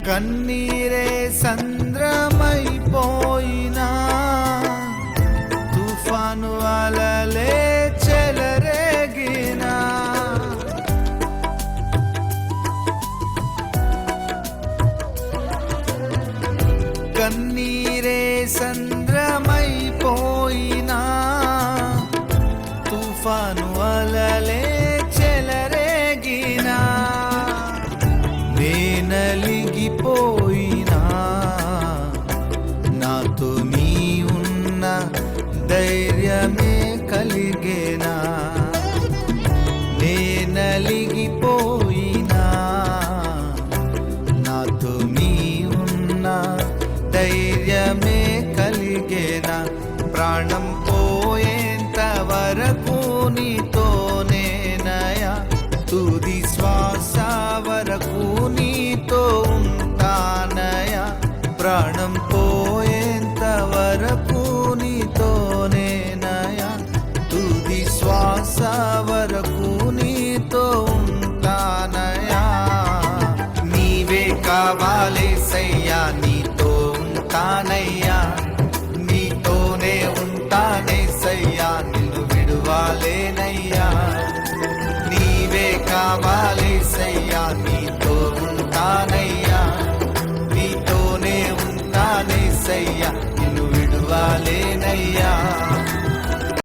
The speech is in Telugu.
కన్నీరే సంద్రమైపోయినా తుఫాను అలలే చెలరేగినా కన్నీరే సంద్రమైపోయినా తుఫాను అలలే చెలరేగినా నేనలిగిపోయినా నాతో నీ ఉన్న ధైర్యమే కలిగేనా నేనలిగిపోయినా నాతో నీ ఉన్న ధైర్యమే కలిగేనా ప్రాణం పోయేంత వరకు నీతోనేనయా తుది శ్వాస వరకు నీతో ఉంటానయా ప్రాణం పోయేంత వరకు నీతోనేనయా తుది శ్వాస వరకు నీతో ఉంటానయా నీవే కావాలేసయ్యా నీతో ఉంటానయ్యా నీతోనే ఉంటానేసయ్యా నిన్ను విడువాలేనయ్యా నీవే కావాలేసయ్యా నీతో ఉంటానయ్యా నీతోనే ఉంటానేసయ్యా